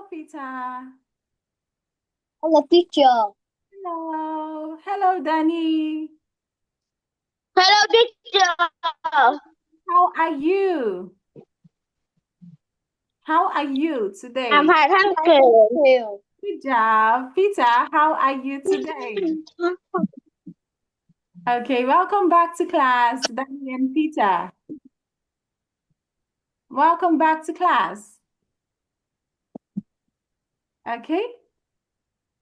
Hello, Peter. Hello, teacher. Hello. Hello, Danny. Hello, teacher. How are you? How are you I'm today? fine, thank you. Good job. Peter, how are you today? Okay, welcome back to class, Danny and Peter. Welcome back to class. Okay,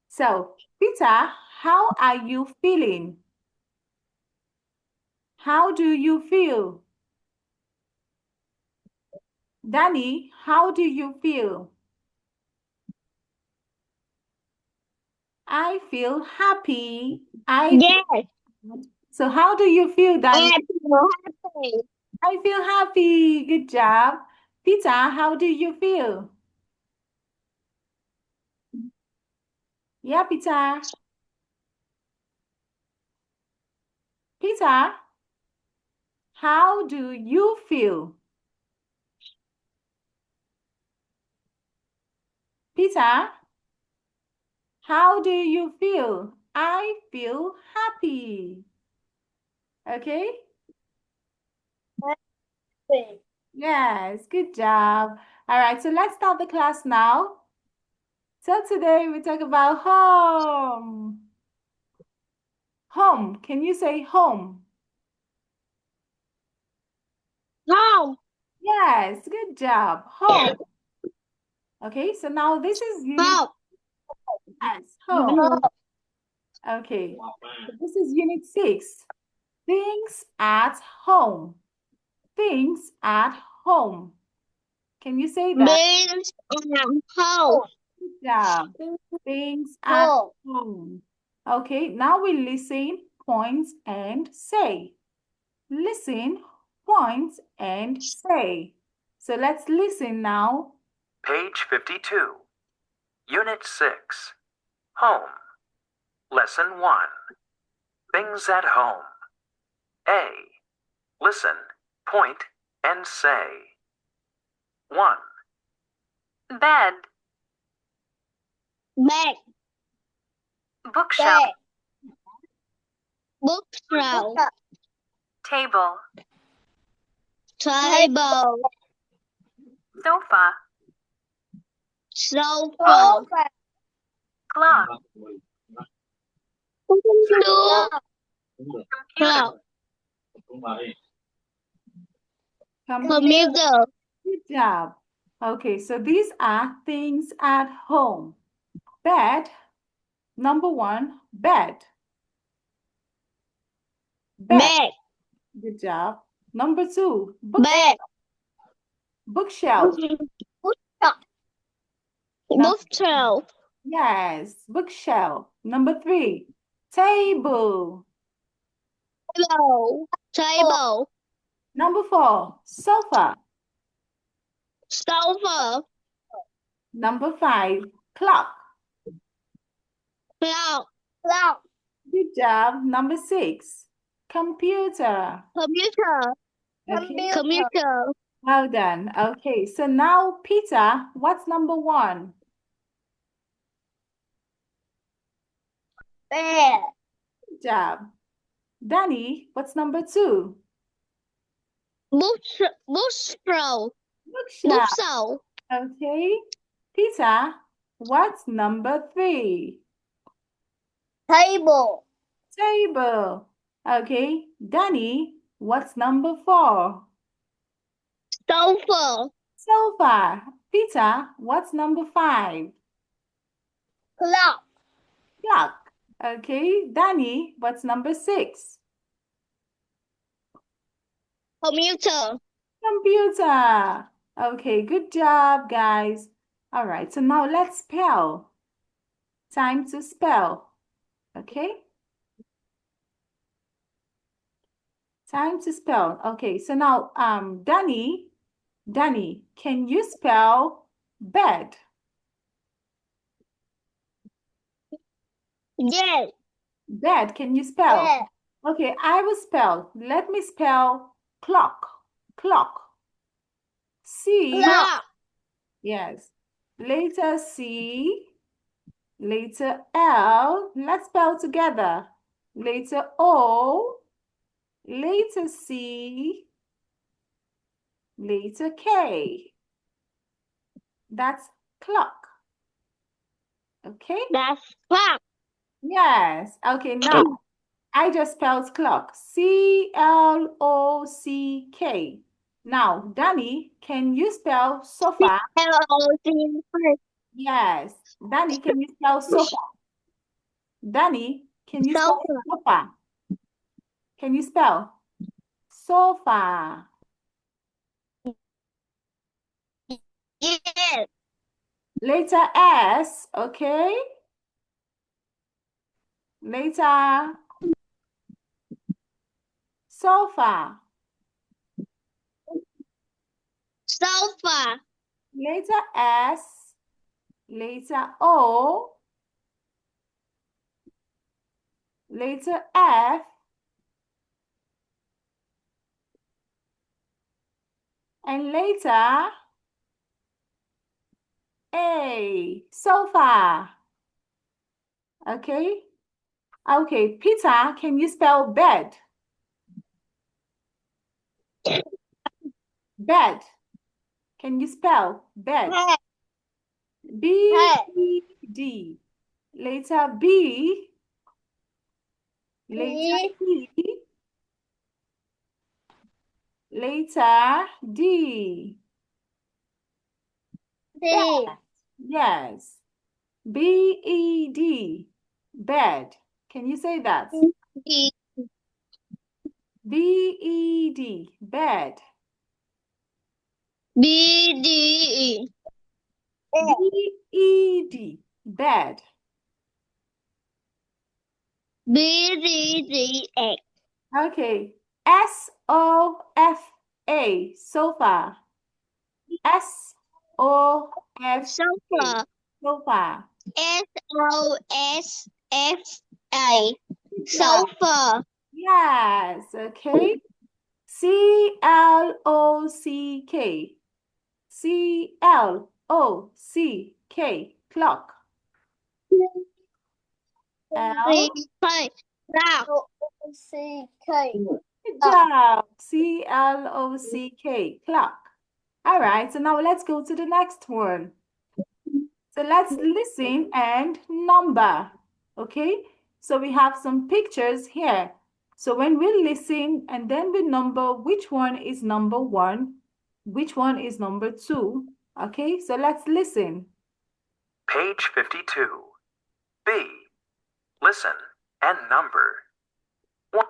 so Peter, how are you feeling? How do you feel? Danny, how do you feel? I feel happy. Yes, So how do you feel, Danny? I feel happy. I feel happy. Good job. Peter, how do you feel? Yeah, Peter. Peter, how do you feel? Peter, how do you feel? I feel happy. Okay? Happy. Yes, good job. All right, so let's start the class now. So today we talk about home. Home. Can you say home? Home. Yes, good job. Home. Okay, so now this is unit Home. S, home. Okay, so this is unit 6. Things at home. Things at home. Can you say that? Beans and home. Good job. Things at Home. home. Okay, now we listen, point, and say. Listen, point, and say. So let's listen now. Page 52, Unit 6, Home. Lesson 1, Things at Home. A. Listen, point, and say. 1, Bed, Bed. bookshelf, Bed. Bookshelf. table, Table. sofa, Sofa. clock, Stool. computer, Computer. Good job. Okay, so these are things at home. Bed, number 1, bed. Bed. Bed. Good job. Number 2, Bed. bookshelf. Bookshelf. Yes, bookshelf. Number 3, table. Table. Table. Number 4, sofa. Sofa. Number 5, clock. Clock. Clock. Good job. Number 6, computer. Computer. Okay, Computer. well done. Okay, so now Peter, what's number 1? Bed. Good job. Danny, what's number 2? Bookshelf. Bookshelf. Bookshelf. Okay. Peter, what's number 3? Table. Table. Okay. Danny, what's number 4? Sofa. Sofa. Peter, what's number 5? Clock. Clock. Okay. Danny, what's number 6? Computer. Computer. Okay, good job, guys. All right, so now let's spell. Time to spell. Okay? Time to spell. Okay, so now, Danny, can you spell bed? Yes. Bed, can you spell? Yes. Okay, I will spell. Let me spell clock. Clock. C. Clock. Yes. letter C, letter L. Let's spell together. Letter O, letter C, letter K. That's clock. Okay? That's clock. Yes. Okay, now I just spelled clock. C-L-O-C-K. Now, Danny, can you spell sofa? L-O-C first. Yes. Danny, can you spell sofa? Danny, can you spell Sofa. sofa? Can you spell sofa? Yes. Letter S, okay? Letter sofa. Sofa. Letter S, letter O, letter F, and later A, sofa. Okay? Okay, Peter, can you spell bed? Bed. Can you spell bed? Head. B-E-D. Letter B, letter D. E, letter D. D. Yes. B-E-D. Bed. Can you say that? D. B-E-D. Bed. B. D. E. B-E-D. Bed. B. D. D. X. Okay. S-O-F-A. Sofa. S-O-F-A. Sofa. Sofa. S-O-S-F-A. Yeah. Sofa. Yes. Okay. C-L-O-C-K. C-L-O-C-K. Clock. L. C-K. Good job. C-L-O-C-K. Clock. All right. So now let's go to the next one. So let's listen and number. Okay. So we have some pictures here. So when we listen and then we number which one is number one, which one is number two. Okay. So let's listen. Page 52. B. Listen and number. 1,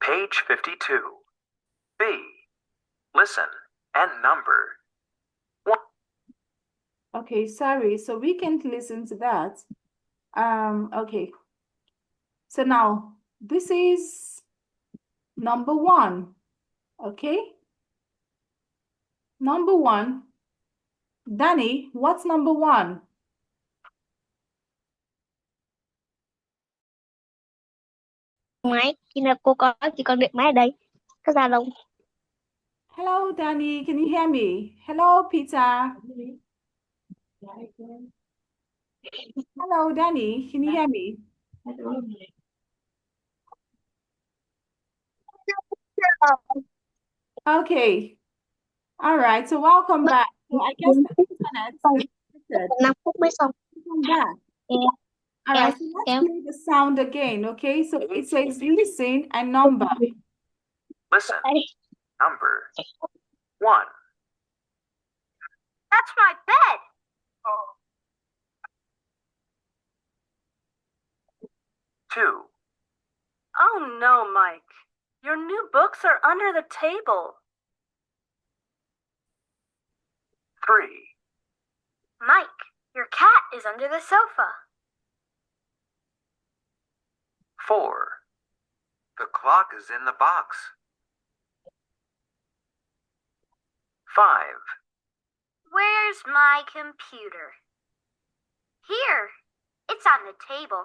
Page 52. B. Listen and number. 1, Okay, sorry. So we can't listen to that. Okay. So now this is number one. Okay. Number one. Danny, what's number one? Máy, khi nào cô có chỉ cần điện máy ở đây. Có ra đâu? Hello, Danny. Can you hear me? Hello, Peter. Hello, Danny. Can you hear me? Okay. All right. So welcome back. So I guess the internet is connected. 5 phút mới xong. Welcome back. Em, All right. So let's play the sound again. Okay. So it says listen and number. listen, number. 1, That's my bed. 2, Oh no, Mike. Your new books are under the table. 3, Mike, your cat is under the sofa. 4, the clock is in the box. 5, Where's my computer? Here. It's on the table.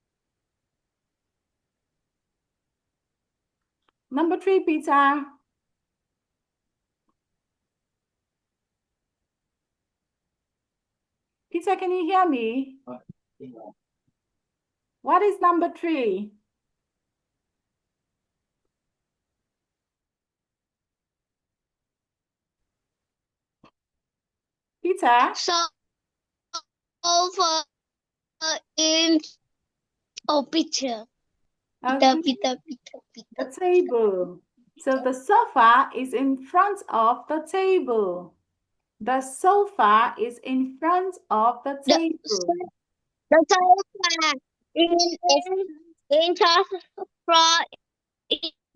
Number 3, Peter. Peter, can you hear me? What is number 3? Peter? Sofa in picture. Okay. Peter. The table. So the sofa is in front of the table. The sofa is in front of the table. The sofa in charge The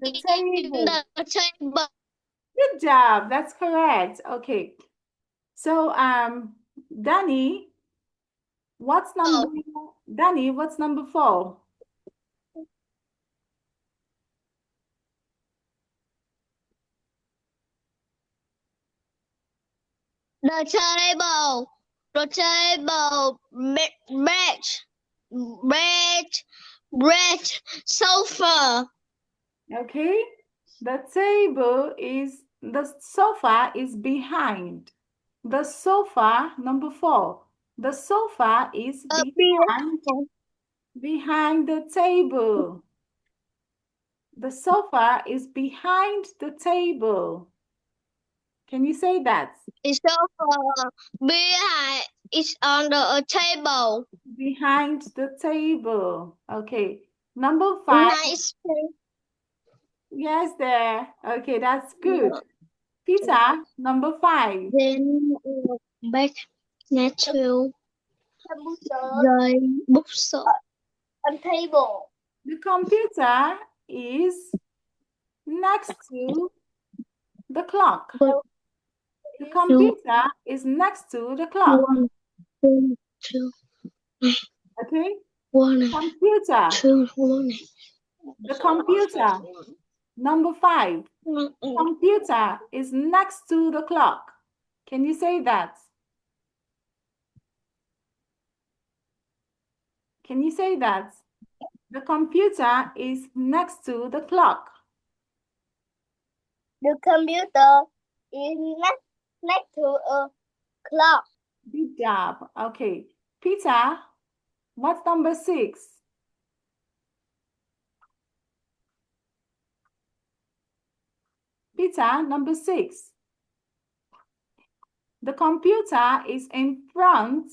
in table. the table. Good job. That's correct. Okay. So Danny, what's number Danny, what's number 4? The table, bed, sofa. Okay. The sofa is behind. The sofa, number 4. The sofa is behind the table. The sofa is behind the table. Can you say that? The sofa behind is on the table. Behind the table. Okay. Number 5. Nice. Yes, there. Okay, that's good. Peter, number 5. Then back next to the bookstore. On table. The computer is next to the clock. The computer is next to the clock. 1, 2, Okay? 1, Computer. 2, 1. The computer. Number 5. Computer is next to the clock. Can you say that? Can you say that? The computer is next to the clock. The computer is next to a clock. Good job. Okay. Peter, what's number 6? Peter, number 6. The computer is in front.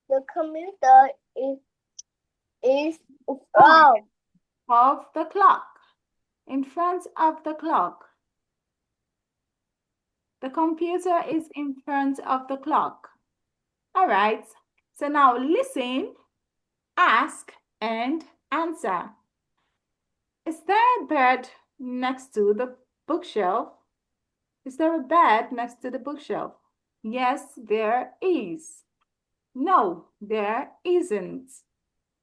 The computer is in front of the clock. In front of the clock. The computer is in front of the clock. All right. So now listen, ask, and answer. Is there a bed next to the bookshelf? Is there a bed next to the bookshelf? Yes, there is. No, there isn't.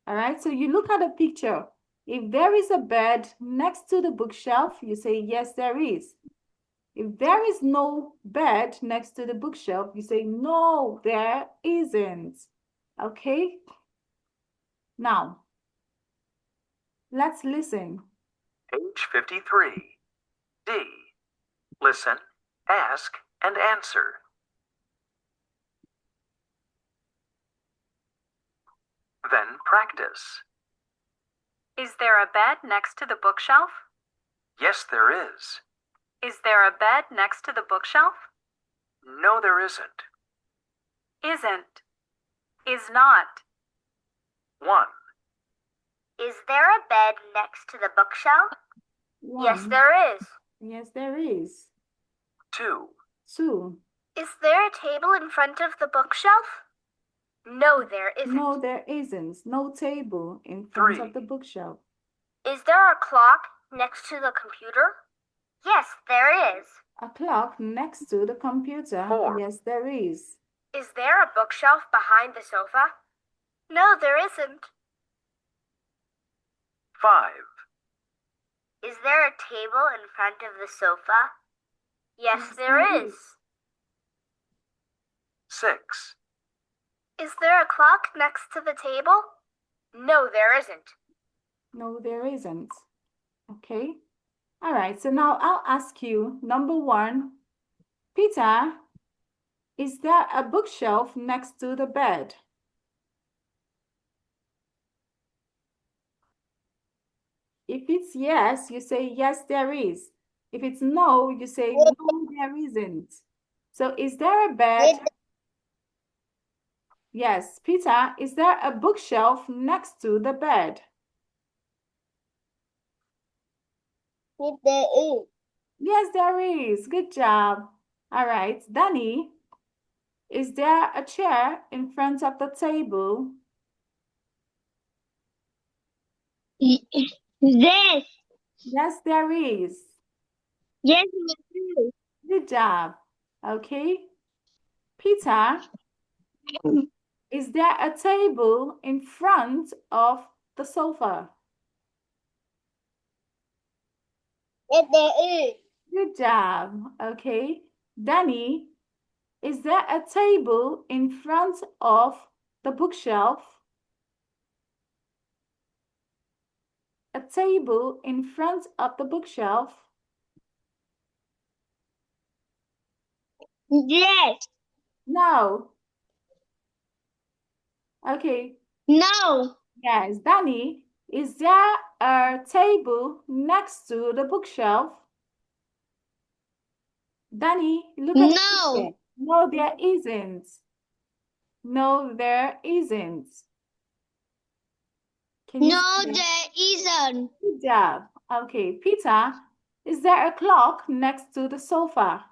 All right, so you look at the picture. If there is a bed next to the bookshelf, you say, yes, there is. If there is no bed next to the bookshelf, you say, no, there isn't. Okay? Now, let's listen. Page 53. D. Listen, ask, and answer. Then practice. Is there a bed next to the bookshelf? Yes, there is. Is there a bed next to the bookshelf? No, there isn't. Isn't. Is not. 1, Is there a bed next to the bookshelf? Yes, One. there is. Yes, there is. 2, 2. Is there a table in front of the bookshelf? No, there isn't. No, there isn't. No table in front 3, of the bookshelf. Is there a clock next to the computer? Yes, there is. A clock next to the computer. 4, Yes, there is. Is there a bookshelf behind the sofa? No, there isn't. 5, Is there a table in front of the sofa? Yes, there is. 6, Is there a clock next to the table? No, there isn't. No, there isn't. Okay. All right. So now I'll ask you, number one, Peter, is there a bookshelf next to the bed? If it's yes, you say yes, there is. If it's no, you say no, there isn't. So is there a bed? Yes, Peter, is there a bookshelf next to the bed? There is. Yes, there is. Good job. All right, Danny, is there a chair in front of the table? Yes. Yes, there is. Yes, there is. Good job. Okay. Peter, is there a table in front of the sofa? Yes, there is. Good job. Okay. Danny, is there a table in front of the bookshelf? A table in front of the bookshelf? Yes. No. Okay. No. Yes. Danny, is there a table next to the bookshelf? Danny, look at the No. picture. No, there isn't. No, there isn't. Can you No, see? there isn't. Good job. Okay, Peter, is there a clock next to the sofa?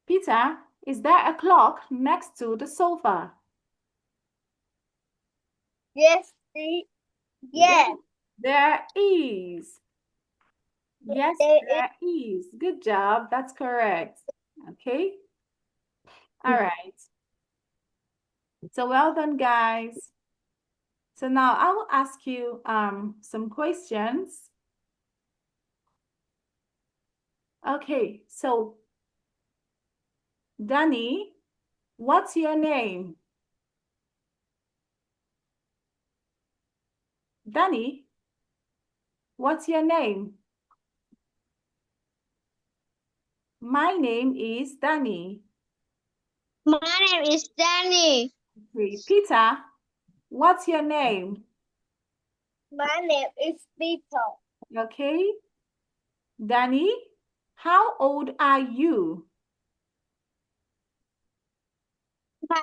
Peter, is there a clock next to the sofa? Yes. Yes. There is. Yes, There is. there is. Good job. That's correct. Okay. All right. So well done, guys. So now I will ask you some questions. Okay, so Danny, what's your name? Danny, what's your name? My name is Danny. My name is Danny. Okay, Peter, what's your name? My name is Peter. Okay. Danny, how old are you?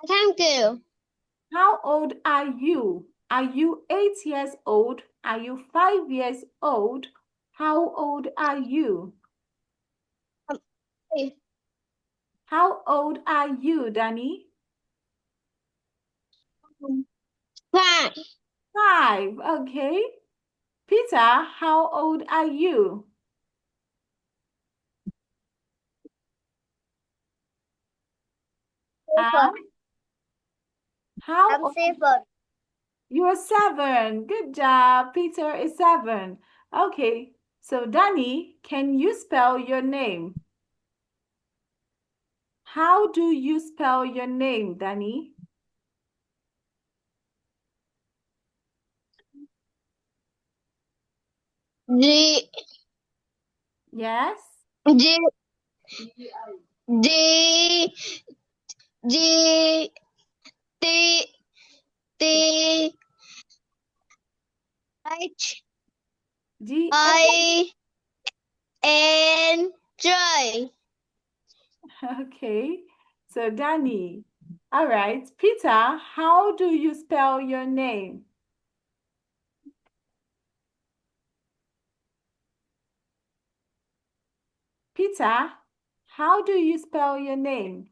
Thank you. How old are you? Are you 8 years old? Are you 5 years old? How old are you? How old are you, Danny? 5. 5. Okay. Peter, how old are you? How I'm old? 7. You're 7. Good job. Peter is 7. Okay. So, Danny, can you spell your name? How do you spell your name, Danny? D Yes? D D D D D H G A. I N J. Okay. So, Danny. All right. Peter, how do you spell your name? Peter, how do you spell your name?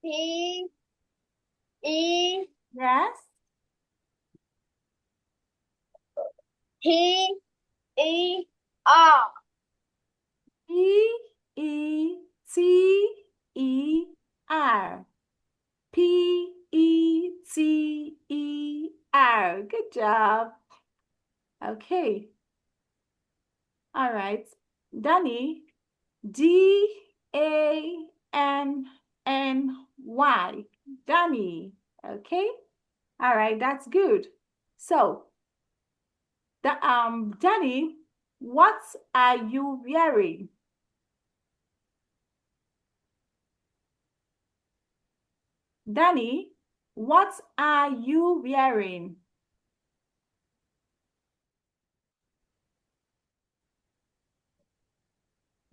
P E Yes? T E R. P-E-T-E-R. P-E-T-E-R. Good job. Okay. All right. Danny, D-A-N-N-Y. D-A-N-N-Y. Danny. Okay? All right, that's good. So, Danny, what are you wearing? Danny, what are you wearing?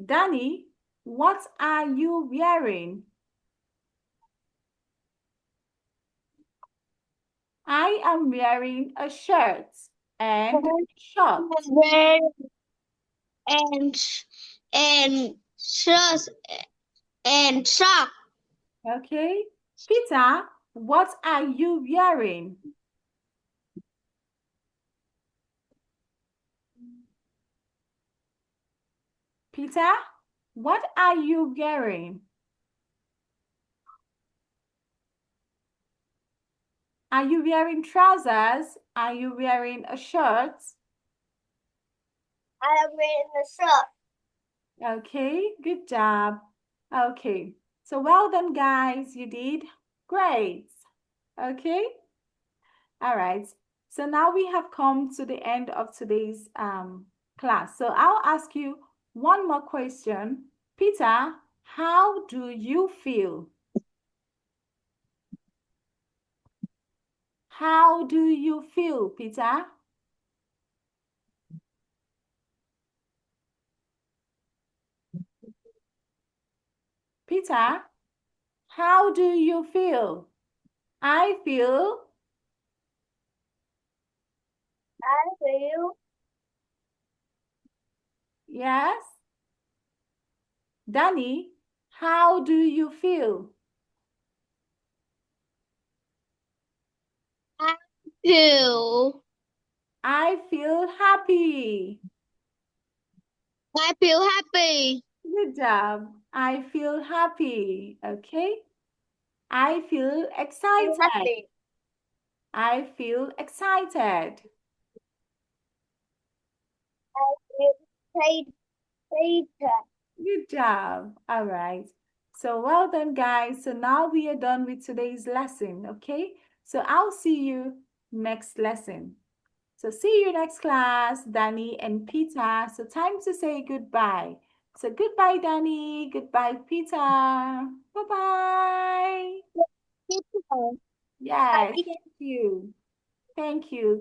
Danny, what are you wearing? I am wearing a shirt and shorts. And shirts and sock. Okay. Peter, what are you wearing? Peter, what are you wearing? Are you wearing trousers? Are you wearing a shirt? I am wearing a shirt. Okay, good job. Okay, so well done, guys. You did great. Okay, all right. So now we have come to the end of today's class. So I'll ask you one more question. Peter, how do you feel? How do you feel, Peter? Peter, how do you feel? I feel. Yes. Danny, how do you feel? feel I feel happy. I feel happy. Good job. I feel happy. Okay. I feel excited. Happy. I feel excited. Good job. All right. So well done, guys. So now we are done with today's lesson. Okay. So I'll see you next lesson. So see you next class, Danny and Peter. So time to say goodbye. So goodbye, Danny. Goodbye, Peter. Bye-bye. Yes, thank you. Thank you.